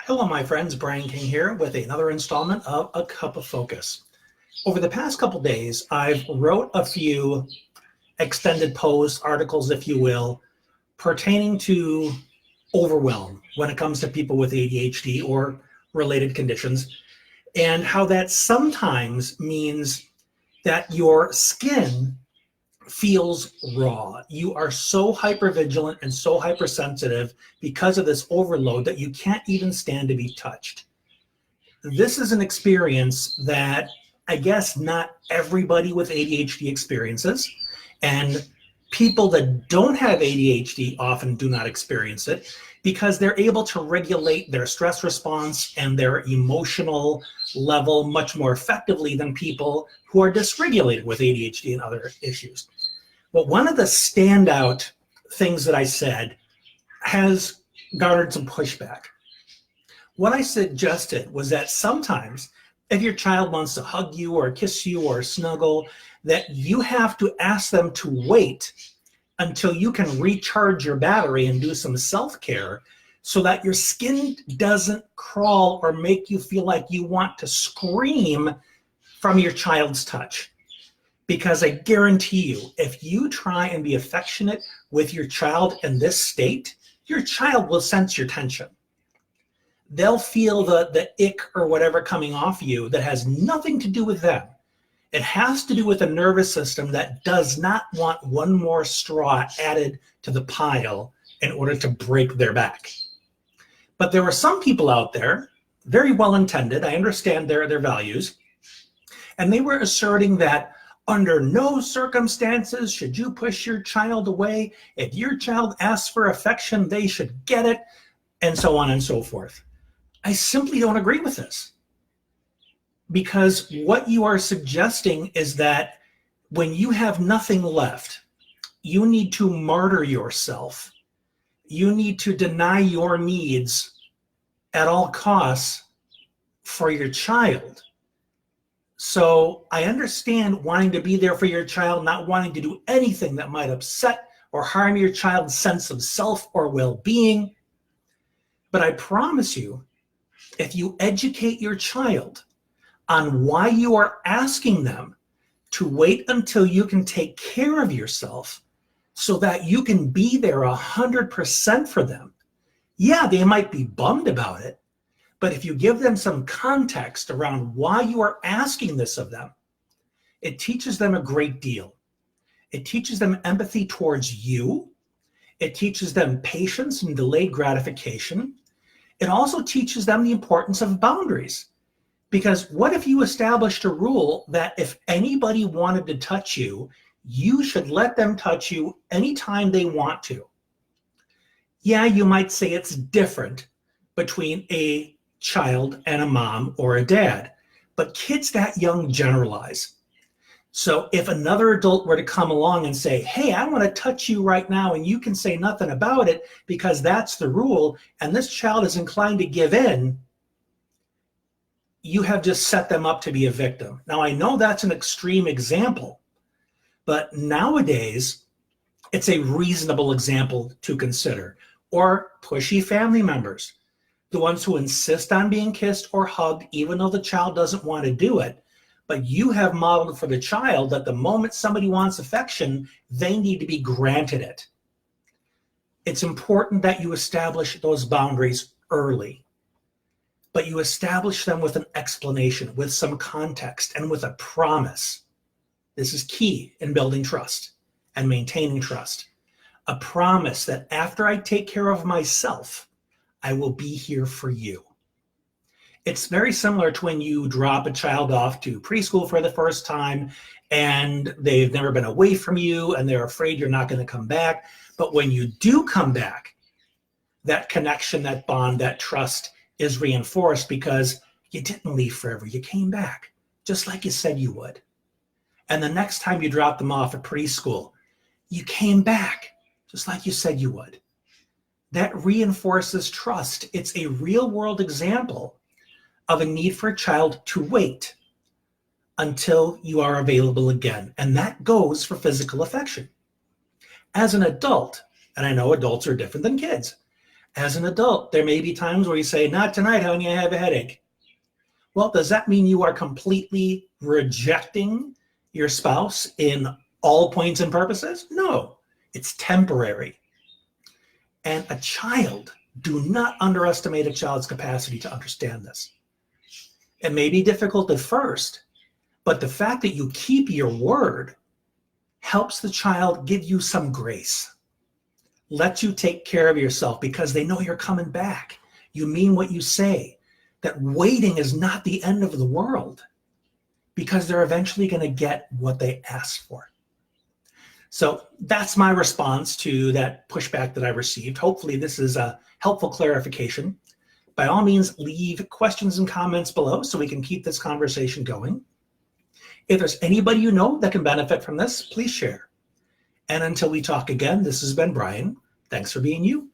Hello, my friends. Brian King here with another installment of A Cup of Focus. Over the past couple days, I've wrote a few extended posts, articles, if you will, pertaining to overwhelm when it comes to people with ADHD or related conditions, and how that sometimes means that your skin feels raw. You are so hypervigilant and so hypersensitive because of this overload that you can't even stand to be touched. This is an experience that I guess not everybody with ADHD experiences, and people that don't have ADHD often do not experience it because they're able to regulate their stress response and their emotional level much more effectively than people who are dysregulated with ADHD and other issues. But one of the standout things that I said has garnered some pushback. What I suggested was that sometimes if your child wants to hug you or kiss you or snuggle, that you have to ask them to wait until you can recharge your battery and do some self-care so that your skin doesn't crawl or make you feel like you want to scream from your child's touch. Because I guarantee you, if you try and be affectionate with your child in this state, your child will sense your tension. They'll feel the ick or whatever coming off you that has nothing to do with them. It has to do with a nervous system that does not want one more straw added to the pile in order to break their back. But there are some people out there, very well intended, I understand their values, and they were asserting that under no circumstances should you push your child away. If your child asks for affection, they should get it, and so on and so forth. I simply don't agree with this. Because what you are suggesting is that when you have nothing left, you need to martyr yourself. You need to deny your needs at all costs for your child. So I understand wanting to be there for your child, not wanting to do anything that might upset or harm your child's sense of self or well-being. But I promise you, if you educate your child on why you are asking them to wait until you can take care of yourself so that you can be there 100% for them, yeah, they might be bummed about it. But if you give them some context around why you are asking this of them, it teaches them a great deal. It teaches them empathy towards you. It teaches them patience and delayed gratification. It also teaches them the importance of boundaries. Because what if you established a rule that if anybody wanted to touch you, you should let them touch you anytime they want to? Yeah, you might say it's different between a child and a mom or a dad, but kids that young generalize. So if another adult were to come along and say, hey, I want to touch you right now, and you can say nothing about it because that's the rule, and this child is inclined to give in, you have just set them up to be a victim. Now, I know that's an extreme example, but nowadays it's a reasonable example to consider. Or pushy family members, the ones who insist on being kissed or hugged, even though the child doesn't want to do it. But you have modeled for the child that the moment somebody wants affection, they need to be granted it. It's important that you establish those boundaries early, but you establish them with an explanation, with some context, and with a promise. This is key in building trust and maintaining trust. A promise that after I take care of myself, I will be here for you. It's very similar to when you drop a child off to preschool for the first time and they've never been away from you and they're afraid you're not going to come back. But when you do come back, that connection, that bond, that trust is reinforced because you didn't leave forever. You came back just like you said you would. And the next time you dropped them off at preschool, you came back just like you said you would. That reinforces trust. It's a real world example of a need for a child to wait until you are available again. And that goes for physical affection. As an adult, and I know adults are different than kids, As an adult, there may be times where you say, not tonight, honey, I have a headache. Well, does that mean you are completely rejecting your spouse in all points and purposes? No, it's temporary. And a child, do not underestimate a child's capacity to understand this. It may be difficult at first, but the fact that you keep your word helps the child give you some grace. Let you take care of yourself because they know you're coming back. You mean what you say. That waiting is not the end of the world because they're eventually going to get what they asked for. So that's my response to that pushback that I received. Hopefully this is a helpful clarification. By all means, leave questions and comments below so we can keep this conversation going. If there's anybody you know that can benefit from this, please share. And until we talk again, this has been Brian. Thanks for being you.